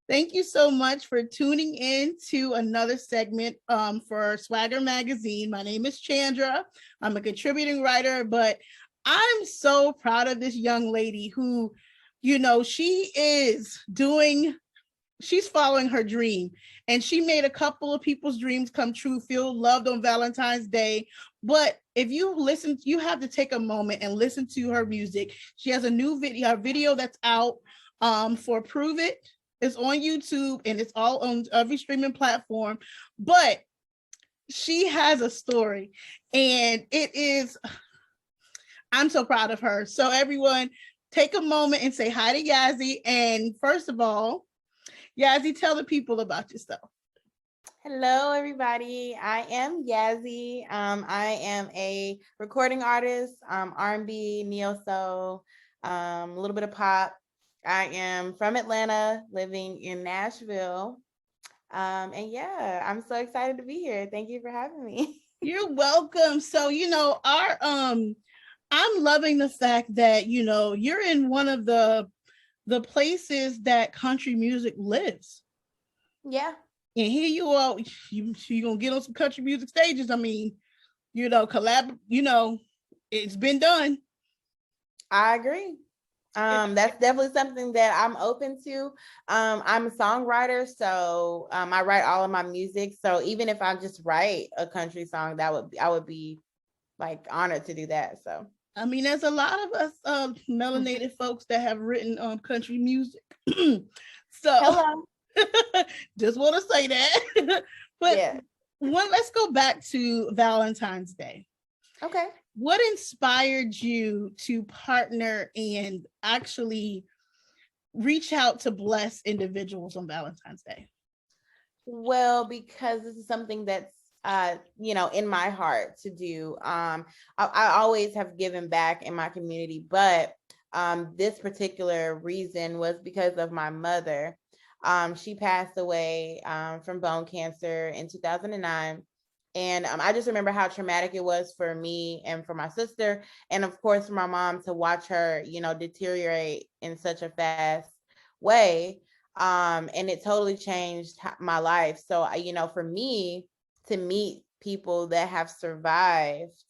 Thank you so much for tuning in to another segment for Swagger Magazine. My name is Chandra. I'm a contributing writer, but I'm so proud of this young lady who, she's following her dream, and she made a couple of people's dreams come true, feel loved on Valentine's Day. But if you listen, you have to take a moment and listen to her music. She has a new video that's out for Prove It. It's on YouTube and it's all on every streaming platform. But she has a story, and I'm so proud of her. So everyone, take a moment and say hi to Yassie. And first of all, Yassie, tell the people about yourself. Hello, everybody. I am Yassie. I am a recording artist, R&B, neo soul, a little bit of pop. I am from Atlanta, living in Nashville. And yeah, I'm so excited to be here. Thank you for having me. You're welcome. So, I'm loving the fact that, you're in one of the places that country music lives. Yeah. And here you are, you're gonna get on some country music stages. I mean, collab, it's been done. I agree. That's definitely something that I'm open to. I'm a songwriter, so I write all of my music. So even if I just write a country song, I would be like honored to do that. So I mean, there's a lot of us melanated folks that have written country music. So hello. Just want to say that. But yeah. Let's go back to Valentine's Day. Okay. What inspired you to partner and actually reach out to bless individuals on Valentine's Day? Well, because this is something that's in my heart to do. I always have given back in my community, but this particular reason was because of my mother. She passed away from bone cancer in 2009. And I just remember how traumatic it was for me and for my sister. And of course, for my mom to watch her, deteriorate in such a fast way. And it totally changed my life. So, for me to meet people that have survived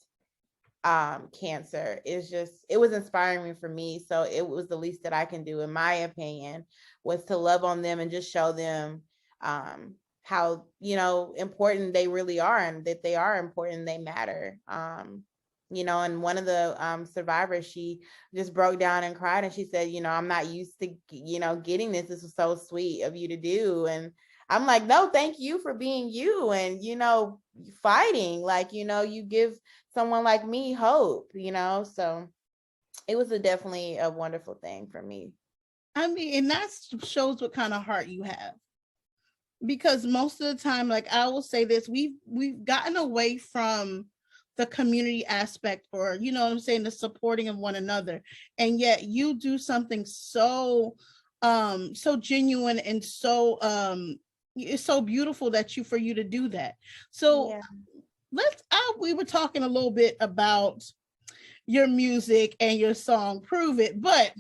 cancer it was inspiring for me. So it was the least that I can do, in my opinion, was to love on them and just show them how important they really are, and that they are important, they matter. And one of the survivors, she just broke down and cried, and she said, I'm not used to getting this. This was so sweet of you to do. And I'm like, no, thank you for being you and fighting, like you give someone like me hope, so it was definitely a wonderful thing for me. I mean, and that shows what kind of heart you have. Because most of the time, like I will say this, we've gotten away from the community aspect, or the supporting of one another, and yet you do something so genuine and so it's so beautiful for you to do that. So yeah. We were talking a little bit about your music and your song Prove It, but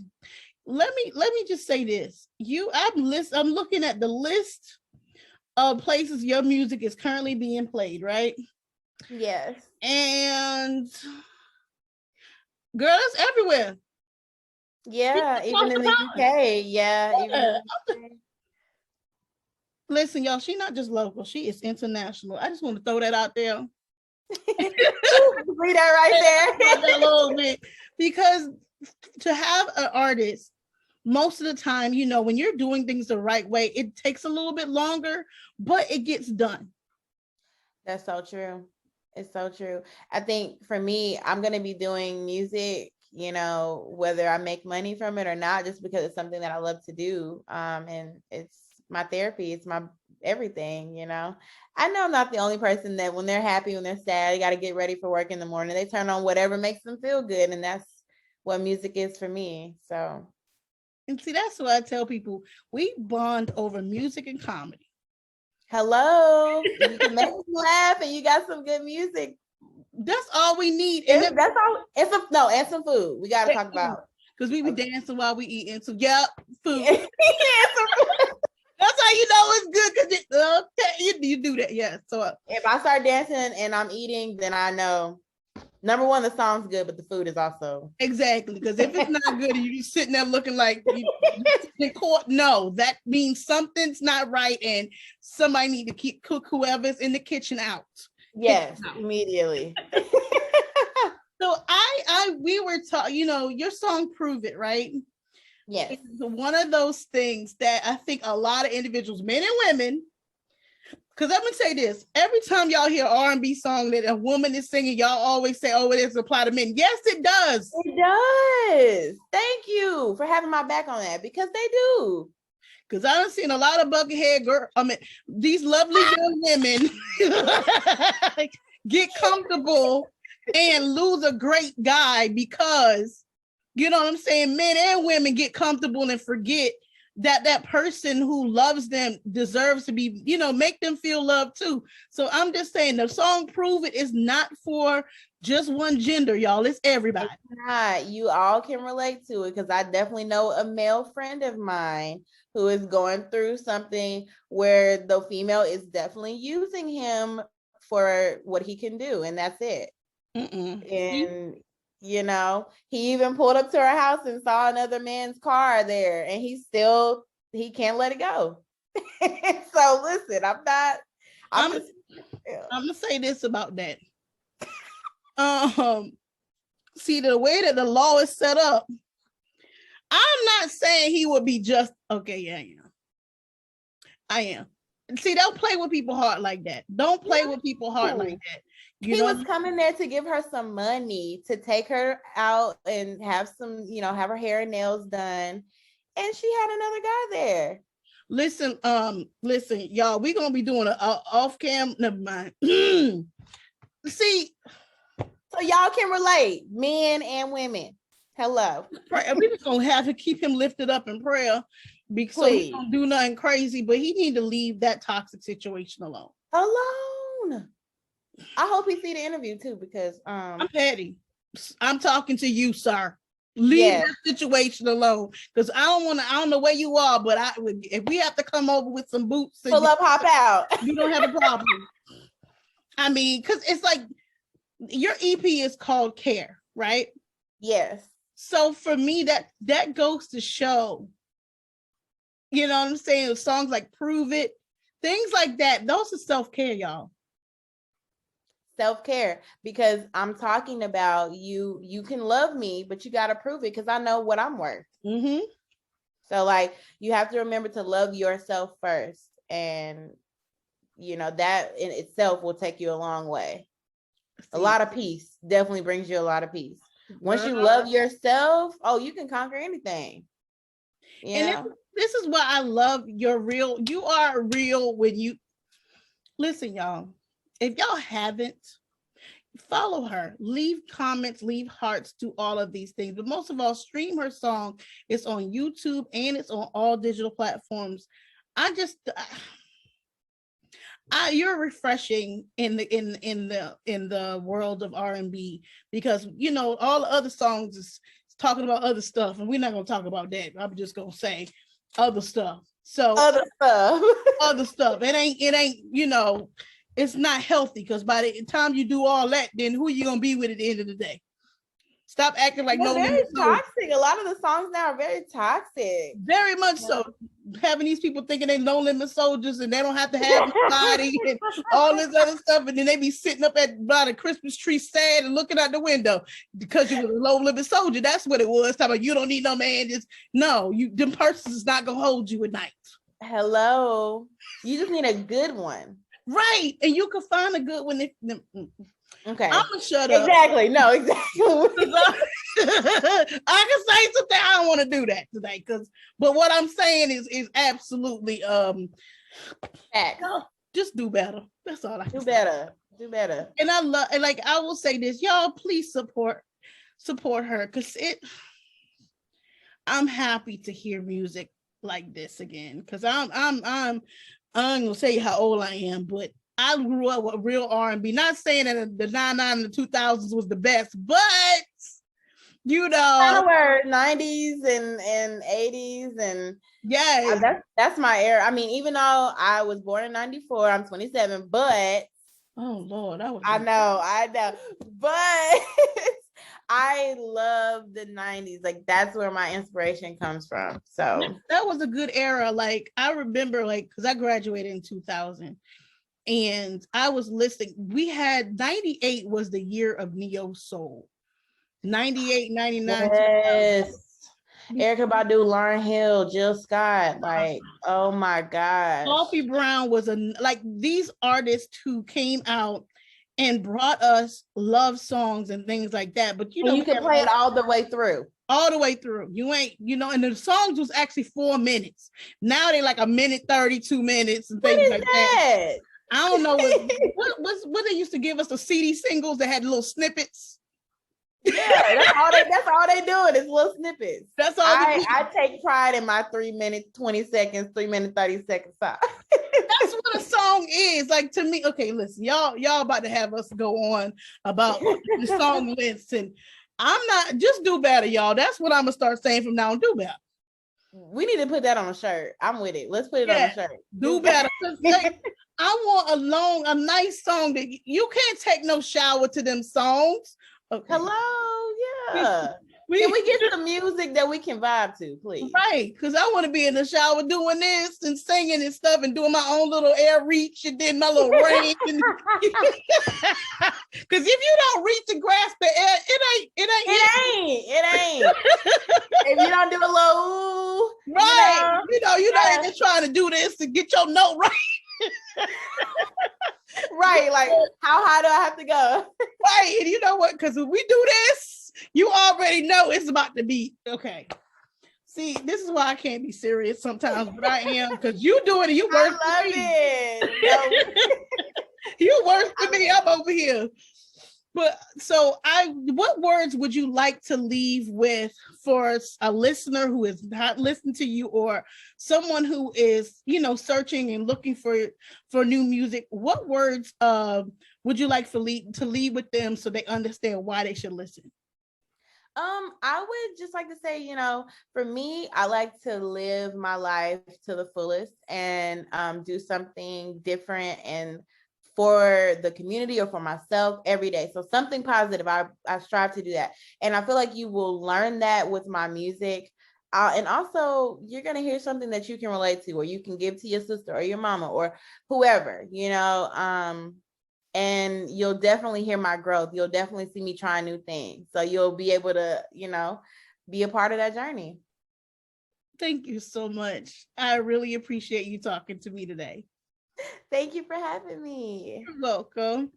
let me just say this. I'm looking at the list of places your music is currently being played, right? Yes. And girl, it's everywhere. Yeah, even in the UK. Yeah, even in the UK. Listen, y'all, she's not just local, she is international. I just want to throw that out there. Read that right there. A little bit, because to have an artist, most of the time, when you're doing things the right way, it takes a little bit longer, but it gets done. That's so true. It's so true. I think for me, I'm going to be doing music, whether I make money from it or not, just because it's something that I love to do. And it's my therapy. It's my everything, I know I'm not the only person that when they're happy, when they're sad, they got to get ready for work in the morning. They turn on whatever makes them feel good. And that's what music is for me. So. And see, that's what I tell people. We bond over music and comedy. Hello. You can make me laugh and you got some good music. That's all we need. And that's all. And some food. We got to talk about. Because we be dancing while we eating. So, yeah, food. Yeah, some food. That's how you know it's good because you do that. Yeah. So if I start dancing and I'm eating, then I know number one, the song's good, but the food is also exactly, because if it's not good and you just sitting there looking like you in court, no, that means something's not right, and somebody need to cook whoever's in the kitchen out. Yes, immediately. So we were talking, your song "Prove It," right? Yes. It's one of those things that I think a lot of individuals, men and women, because let me say this: every time y'all hear R&B song that a woman is singing, y'all always say, "Oh, it doesn't apply to men." Yes, it does. It does. Thank you for having my back on that, because they do. Because I've seen a lot of buckethead girl. I mean, these lovely young women get comfortable and lose a great guy because, you know what I'm saying? Men and women get comfortable and forget that person who loves them deserves to be, make them feel loved too. So I'm just saying the song "Prove It" is not for just one gender, y'all. It's everybody. It's not. You all can relate to it, because I definitely know a male friend of mine who is going through something where the female is definitely using him for what he can do, and that's it. And he even pulled up to her house and saw another man's car there, and he can't let it go. So listen, I'm gonna say this about that. See, the way that the law is set up, I'm not saying he would be just okay. Yeah, I am. See, don't play with people heart like that. Don't play with people heart like that. He was coming there to give her some money to take her out and have some, have her hair and nails done, and she had another guy there. Listen, y'all, we're gonna be doing an off-cam. Never mind. See, so y'all can relate, men and women. Hello. We're just gonna have to keep him lifted up in prayer, because he don't do nothing crazy, but he need to leave that toxic situation alone. I hope he see the interview too, because I'm petty. I'm talking to you, sir. Leave that situation alone, because I don't know where you are, but if we have to come over with some boots, pull up, hop out, we don't have a problem. I mean, because it's like your EP is called Care, right? Yes. So for me, that goes to show, you know what I'm saying? Songs like "Prove It," things like that, those are self-care, y'all. Self-care, because I'm talking about you can love me, but you got to prove it, because I know what I'm worth. So like, you have to remember to love yourself first, and that in itself will take you a long way. A lot of peace. Definitely brings you a lot of peace. Once you love yourself, you can conquer anything. And this is why I love you are real when you listen, y'all. If y'all haven't, follow her, leave comments, leave hearts, do all of these things, but most of all, stream her song. It's on YouTube and it's on all digital platforms. You're refreshing in the world of R&B, because all the other songs is talking about other stuff, and we're not going to talk about that. I'm just going to say other stuff. So other stuff. It ain't it's not healthy, because by the time you do all that, then who are you gonna be with at the end of the day? Stop acting like no very toxic. A lot of the songs now are very toxic. Very much so. Having these people thinking they no limit soldiers and they don't have to have nobody and all this other stuff, and then they be sitting up by the Christmas tree sad and looking out the window because you were a low limit soldier. That's what it was. Talking about you don't need no man. Them persons is not gonna hold you at night. Hello. You just need a good one. Right, and you can find a good one. Okay, I'm gonna shut up. Exactly. No, exactly. I can say something. I don't want to do that today, but what I'm saying is absolutely just do better. That's all I can say. Do better. And I will say this, y'all. Please support her, because I'm happy to hear music like this again, because I'm I ain't gonna say how old I am, but I grew up with real R&B. Not saying that the 99 and the 2000s was the best, but You Kind know, of were 90s and 80s and yes. that's my era. I mean, even though I was born in 94, I'm 27, but Oh Lord, I know, but I love the 90s. Like that's where my inspiration comes from. So that was a good era. Like I remember, like, because I graduated in 2000, and I was listening. We had 98 was the year of neo soul. 98, 99. yes. Erykah Badu, Lauryn Hill, Jill Scott, like, oh my gosh. Coffee Brown was like these artists who came out and brought us love songs and things like that. But you can play it all the way through. All the way through. You ain't, and the songs was actually 4 minutes. Now they like a minute 30, 2 minutes and things like that. I don't know what they used to give us, the CD singles that had little snippets. Yeah, that's all they doing is little snippets. That's all. I take pride in my 3 minute 20 seconds, 3 minute 30 seconds song. That's what a song is. Like to me, okay, listen, y'all about to have us go on about the song lists, and I'm not, just do better, y'all. That's what I'm gonna start saying from now on. Do better. We need to put that on a shirt. I'm with it. Let's put it on a shirt. Do better. Like, I want a nice song that you can't take no shower to them songs. Okay. Hello, yeah. Can we get some music that we can vibe to, please? Right, because I want to be in the shower doing this and singing and stuff and doing my own little air reach and then my little range. Because if you don't reach and grasp the air, it ain't. If you don't do a little ooh, right, you're just trying to do this to get your note right. Right, like how high do I have to go? Right, and you know what? Because if we do this, you already know it's about to be okay. See, this is why I can't be serious sometimes, but I am, because you doing it. You worse than me. You worse than me. I'm over here. But so what words would you like to leave with for a listener who is not listening to you, or someone who is, searching and looking for new music? What words would you like to leave with them so they understand why they should listen? I would just like to say, for me, I like to live my life to the fullest and do something different and for the community or for myself every day. So something positive, I strive to do that. And I feel like you will learn that with my music. And also you're going to hear something that you can relate to, or you can give to your sister or your mama or whoever, and you'll definitely hear my growth. You'll definitely see me trying new things. So you'll be able to, be a part of that journey. Thank you so much. I really appreciate you talking to me today. Thank you for having me. You're welcome.